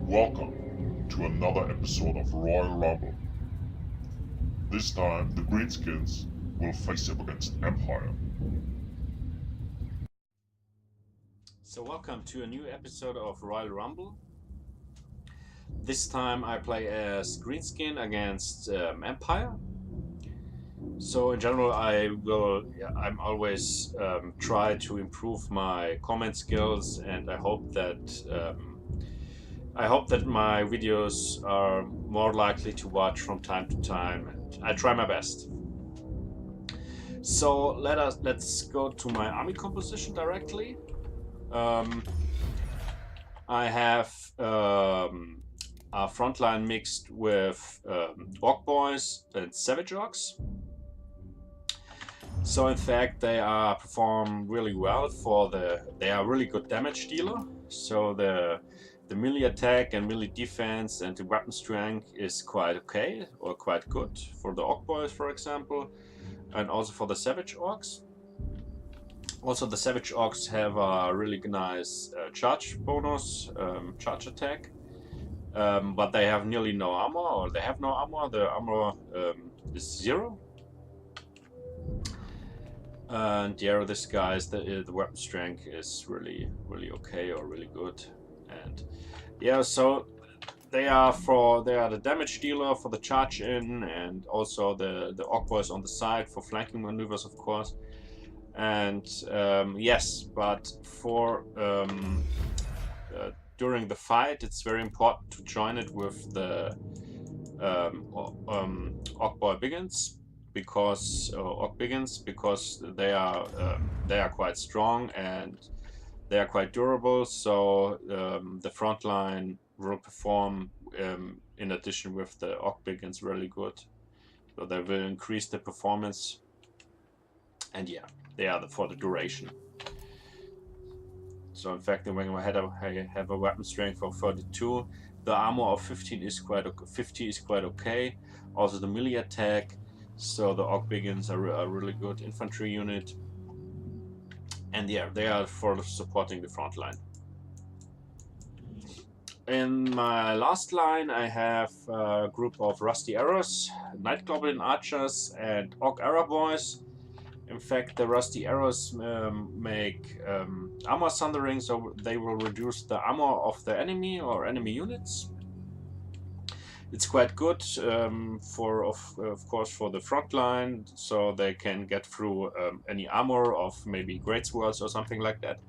Welcome to another episode of Royal Rumble. This time, the Greenskins will face up against Empire. So welcome to a new episode of Royal Rumble. This time I play as Greenskin against Empire. So in general I'm always try to improve my comment skills, and I hope that my videos are more likely to watch from time to time, and I try my best. So let's go to my army composition directly. I have a frontline mixed with Orc Boys and Savage Orcs. So in fact they perform really well they are really good damage dealer. So the melee attack and melee defense and the weapon strength is quite okay or quite good for the Orc Boys, for example, and also for the Savage Orcs. Also, the Savage Orcs have a really nice charge bonus, charge attack, but they have nearly no armor, or they have no armor. The armor is 0. And yeah, this guy's the weapon strength is really okay or really good, and yeah, so they are the damage dealer for the charge in, and also the Orc Boys on the side for flanking maneuvers, of course. And yes, but for during the fight, it's very important to join it with the Orc Boy Biggins, because Orc Biggins, because they are quite strong and they are quite durable. So the front line will perform in addition with the Orc Biggins really good. So they will increase the performance, and yeah, they are for the duration. So in fact, when I have a weapon strength of 32, the armor of 50 is quite okay. Also the melee attack. So the Orc Biggins are a really good infantry unit, and yeah, they are for supporting the front line. In my last line, I have a group of Rusty Arrows, Night Goblin Archers, and Orc Arrow Boys. In fact, the Rusty Arrows make armor sundering, so they will reduce the armor of the enemy or enemy units. It's quite good of course for the front line, so they can get through any armor of maybe great swords or something like that.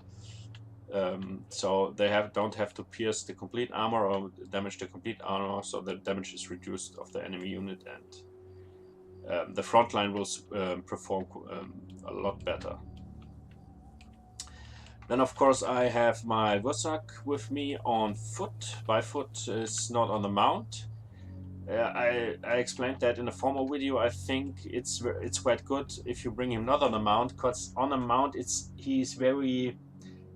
So they don't have to pierce the complete armor or damage the complete armor, so the damage is reduced of the enemy unit, and the front line will perform a lot better. Then of course I have my Wursak with me on foot. By foot is not on the mount. I explained that in a former video. I think it's quite good if you bring him not on a mount, because on a mount he's very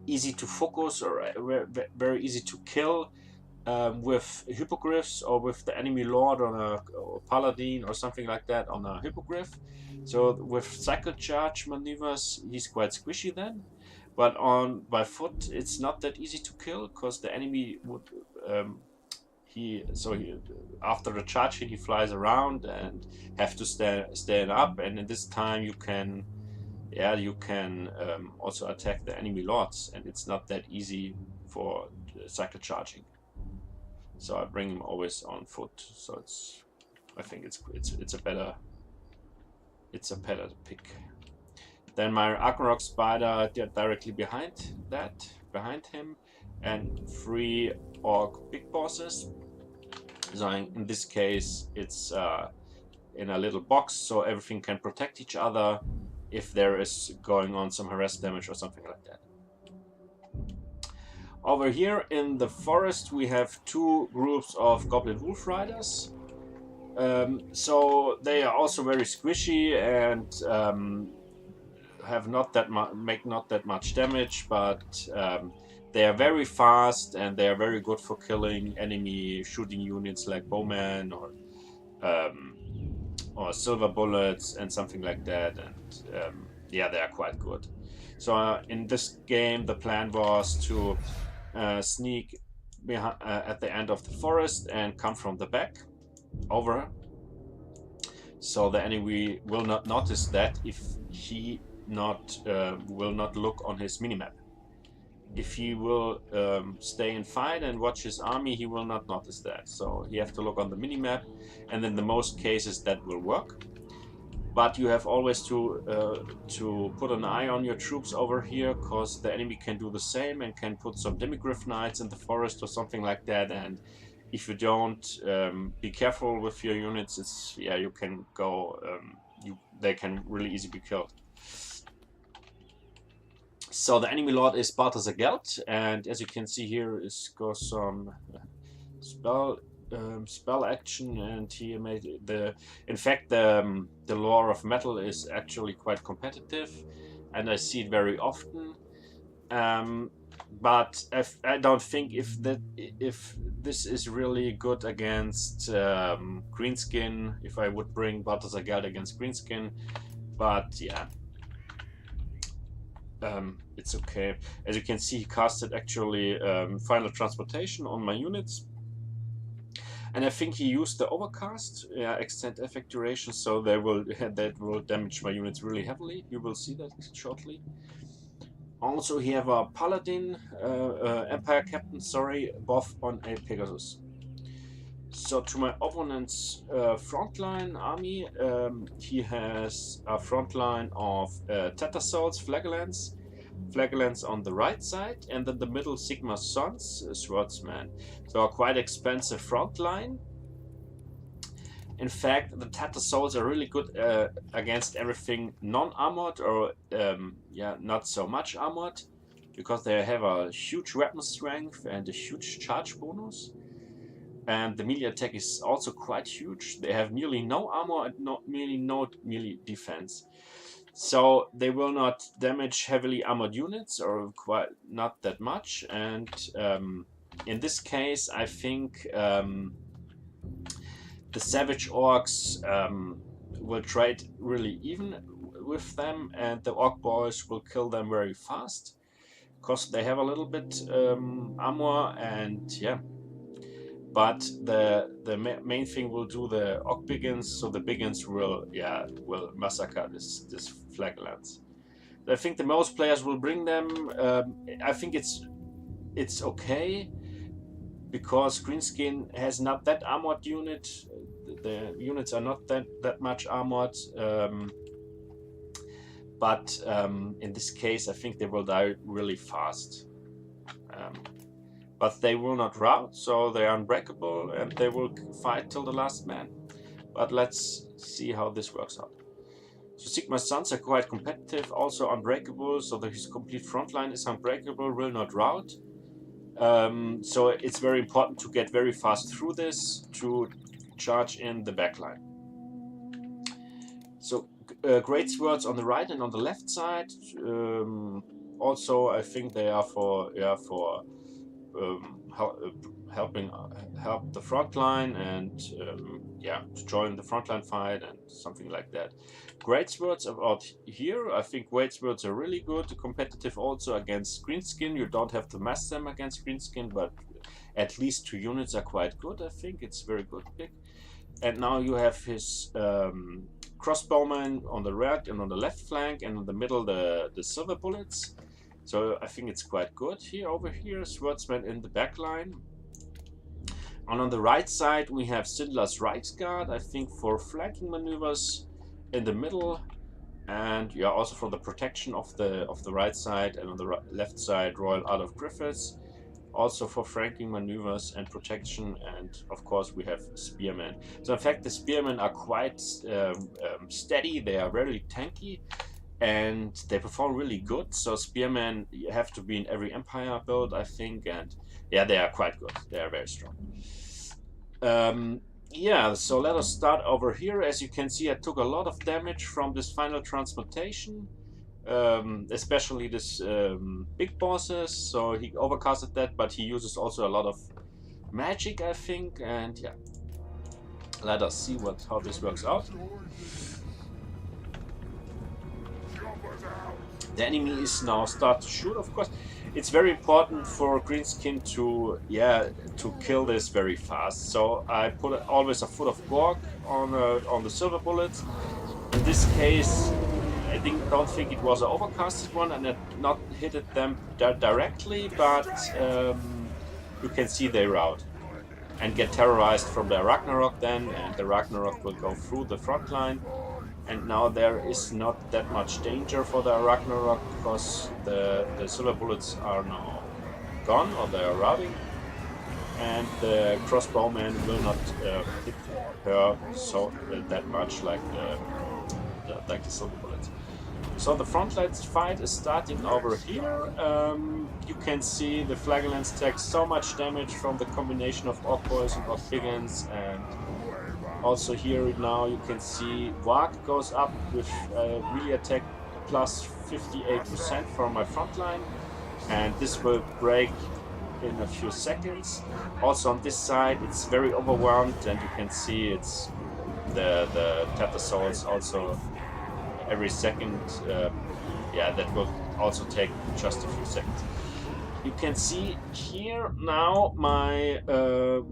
easy to focus or very easy to kill with hippogriffs or with the enemy lord or paladin or something like that on a hippogriff. So with cycle charge maneuvers he's quite squishy then, but by foot it's not that easy to kill, because the enemy would after the charge he flies around and have to stand up, and in this time you can also attack the enemy lords, and it's not that easy for cycle charging. So I bring him always on foot. So I think it's a better pick. Then my Ragnarok Spider directly behind him, and 3 Orc Big Bosses. So in this case it's in a little box, so everything can protect each other if there is going on some harass damage or something like that. Over here in the forest we have 2 groups of Goblin Wolf Riders. So they are also very squishy and make not that much damage, but they are very fast and they are very good for killing enemy shooting units like bowmen or silver bullets and something like that, and yeah, they are quite good. So in this game the plan was to sneak behind, at the end of the forest and come from the back over. So the enemy will not notice that if he will not look on his minimap. If he will stay and fight and watch his army, he will not notice that. So you have to look on the minimap, and in the most cases that will work. But you have always to put an eye on your troops over here, because the enemy can do the same and can put some demigryph knights in the forest or something like that. And if you don't be careful with your units, it's you can go. They can really easily be killed. So the enemy lord is Balthasar Gelt, and as you can see here, is goes some spell action, and he made the. In fact, the lore of metal is actually quite competitive, and I see it very often. But I don't think if this is really good against Greenskin, if I would bring Balthasar Gelt against Greenskin, but yeah. It's okay. As you can see, he casted actually final transportation on my units, and I think he used the overcast, extend effect duration, so that will damage my units really heavily. You will see that shortly. Also, he have a paladin, empire captain, sorry, buff on a Pegasus. So to my opponent's frontline army, he has a frontline of Tattersouls, Flagellants on the right side, and then the middle Sigma Sons, Swordsman. So a quite expensive frontline. In fact, the Tattersouls are really good against everything non-armored or not so much armored, because they have a huge weapon strength and a huge charge bonus. And the melee attack is also quite huge. They have nearly no armor and nearly no melee defense. So they will not damage heavily armored units, or quite not that much. And in this case, I think the Savage Orcs will trade really even with them, and the Orc Boys will kill them very fast, because they have a little bit armor, and yeah. But the main thing will do the Orc Biggins, so the Biggins will massacre this Flagellants. I think the most players will bring them. I think it's okay, because Greenskin has not that armored unit. The units are not that much armored. But in this case, I think they will die really fast. But they will not rout, so they are unbreakable, and they will fight till the last man. But let's see how this works out. So Sigma Sons are quite competitive, also unbreakable, so his complete frontline is unbreakable, will not rout. So it's very important to get very fast through this to charge in the backline. So great swords on the right and on the left side. Also, I think they are for help the front line, and to join the frontline fight and something like that. Great swords about here. I think great swords are really good, competitive also against Greenskin. You don't have to mass them against Greenskin, but at least 2 units are quite good. I think it's very good pick. And now you have his crossbowmen on the right and on the left flank, and in the middle the silver bullets. So I think it's quite good here. Over here, swordsman in the back line. And on the right side, we have Sindler's Reichsguard, I think for flanking maneuvers in the middle, and also for the protection of the right side, and on the left side, Royal Art of Griffiths, also for flanking maneuvers and protection. And of course, we have spearmen. So in fact, the spearmen are quite steady. They are very tanky, and they perform really good. So spearmen have to be in every Empire build, I think, and yeah, they are quite good. They are very strong. So let us start over here. As you can see, I took a lot of damage from this final transmutation, especially this big bosses. So he overcasted that, but he uses also a lot of magic, I think, and yeah. Let us see how this works out. The enemy is now start to shoot. Of course, it's very important for Greenskin to kill this very fast. So I put always a foot of Gork on the silver bullets. In this case, I don't think it was an overcasted one, and it not hit them directly, but you can see they rout and get terrorized from the Ragnarok then, and the Ragnarok will go through the front line. And now there is not that much danger for the Ragnarok because the silver bullets are now gone, or they are routing, and the crossbowman will not hit her so that much like the silver bullets. So the frontline fight is starting over here. You can see the Flagellants take so much damage from the combination of Orc Boys and Orc Biggins, and also here now you can see Warg goes up with melee attack plus 58% from my front line, and this will break in a few seconds. Also on this side it's very overwhelmed, and you can see it's the Tether Souls also every second. That will also take just a few seconds. You can see here now my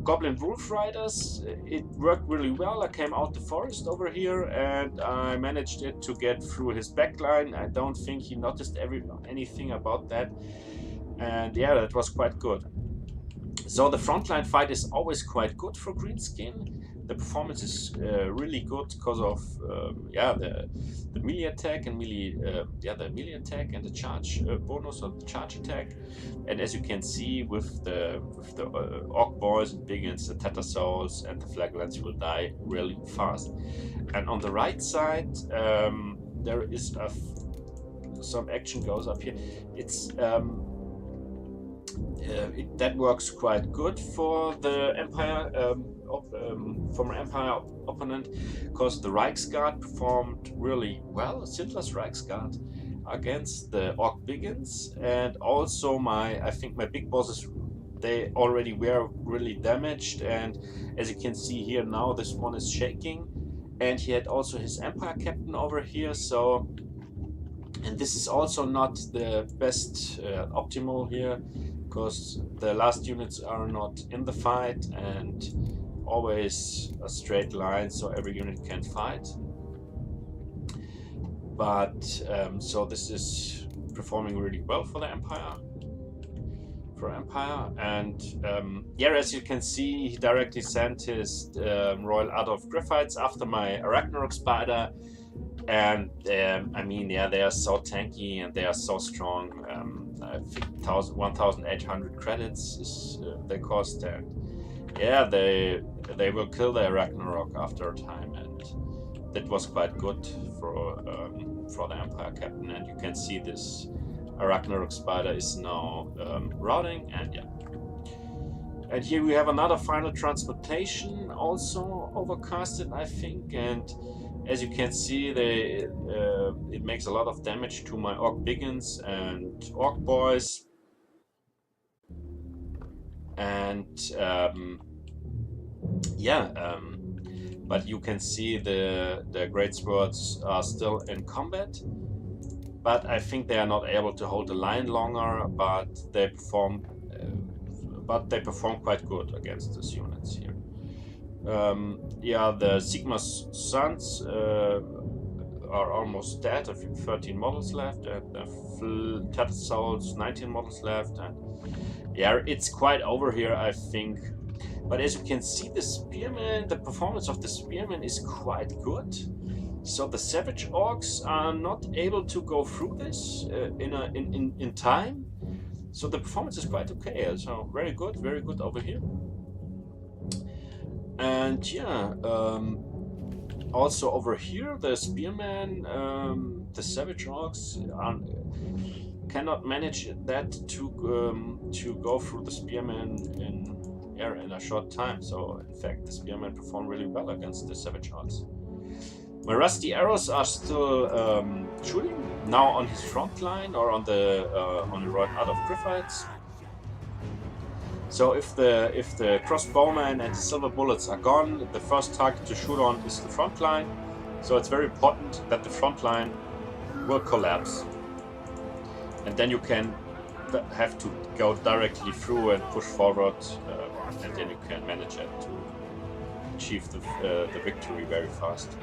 Goblin Wolf Riders. It worked really well. I came out the forest over here and I managed it to get through his backline. I don't think he noticed anything about that. And yeah, that was quite good. So the frontline fight is always quite good for Greenskin. The performance is really good because of the melee attack and the melee attack and the charge bonus of the charge attack. And as you can see, with the Orc Boys and Biggins, the Tether Souls and the Flagellants will die really fast. And on the right side, there is some action goes up here. It's that works quite good for the Empire, from an Empire opponent, because the Reichsguard performed really well, Sindler's Reichsguard, against the Orc Biggins, and also I think my big bosses, they already were really damaged, and as you can see here now, this one is shaking, and he had also his Empire Captain over here, so, and this is also not the best optimal here, because the last units are not in the fight and always a straight line, so every unit can fight. But so this is performing really well for the Empire. And as you can see, he directly sent his Royal Adolf Griffites after my Ragnarok Spider. And I mean, they are so tanky and they are so strong. I think 1,800 credits is they cost, and yeah, they will kill their Ragnarok after a time, and that was quite good for the Empire Captain. And you can see this Ragnarok Spider is now routing, and yeah. And here we have another final transmutation, also overcasted, I think, and as you can see, it makes a lot of damage to my Orc Biggins and Orc Boys. And but you can see the Great Swords are still in combat. But I think they are not able to hold the line longer, but they perform quite good against these units here. The Sigma's Sons are almost dead. I think 13 models left, and the Tattered Souls 19 models left, and yeah, it's quite over here, I think. But as you can see, the Spearman, the performance of the Spearman is quite good. So the Savage Orcs are not able to go through this in time. So the performance is quite okay. So very good over here. And yeah, also over here, the Spearman, the Savage Orcs cannot manage that to go through the Spearman in a short time. So in fact, the Spearman performed really well against the Savage Orcs. My Rusty Arrows are still shooting now on his front line or on the Royal Adolf Griffites. So if the crossbowman and the silver bullets are gone, the first target to shoot on is the front line. So it's very important that the front line will collapse. and then you can have to go directly through and push forward, and then you can manage it to achieve the victory very fast.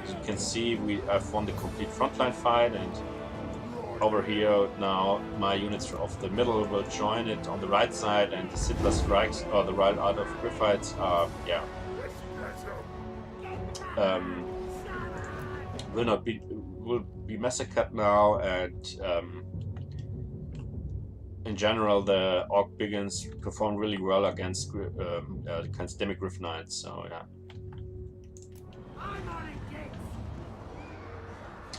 As you can see, I've won the complete frontline fight, and over here now my units of the middle will join it on the right side, and the Sittler strikes or the right out of Griffites are will be massacred now, and in general the Orc Biggins perform really well against Demi-Griff Knights, so yeah.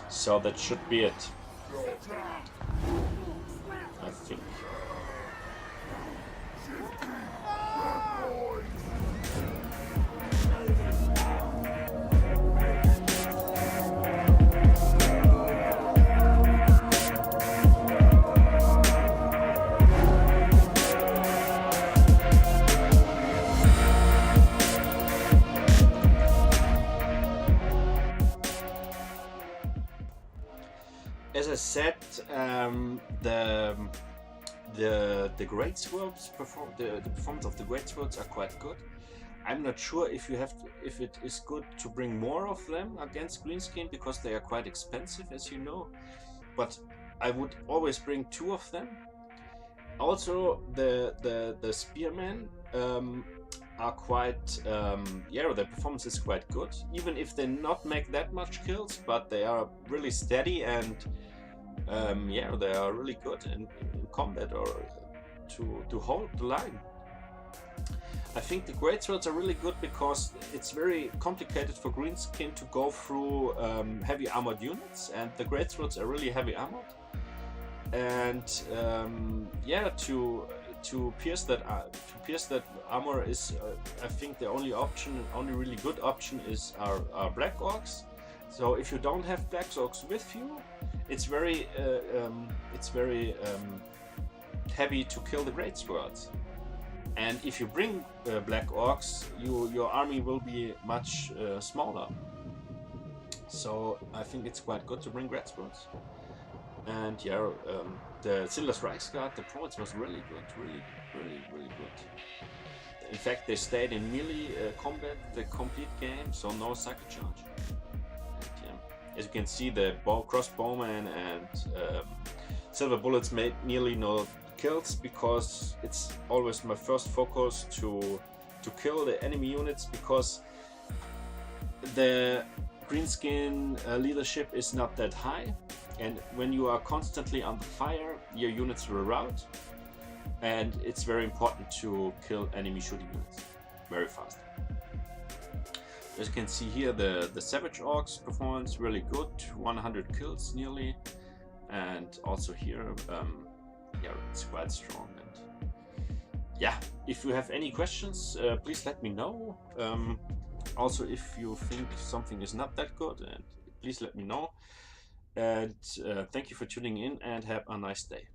So that should be it, I think. As I said, the great swords the performance of the great swords are quite good. I'm not sure if it is good to bring more of them against Greenskin, because they are quite expensive, as you know. But I would always bring 2 of them. Also, the spearmen are quite their performance is quite good, even if they not make that much kills, but they are really steady, and they are really good in combat or to hold the line. I think the greatswords are really good because it's very complicated for Greenskin to go through heavy armored units, and the greatswords are really heavy armored, and to pierce that armor is I think the only really good option is our Black Orcs. So if you don't have Black Orcs with you, it's very heavy to kill the greatswords. And if you bring Black Orcs, your army will be much smaller. So I think it's quite good to bring greatswords. And the Sittler's Reichsguard, the performance was really good, really good. In fact, they stayed in melee combat the complete game, so no cycle charge. And, as you can see, the crossbowmen and silver bullets made nearly no kills, because it's always my first focus to kill the enemy units, because the Greenskin leadership is not that high, and when you are constantly under fire, your units will rout, and it's very important to kill enemy shooting units very fast. As you can see here, the Savage Orcs performance really good, 100 kills nearly, and also here it's quite strong. And if you have any questions, please let me know. Also, if you think something is not that good, and please let me know. And thank you for tuning in, and have a nice day.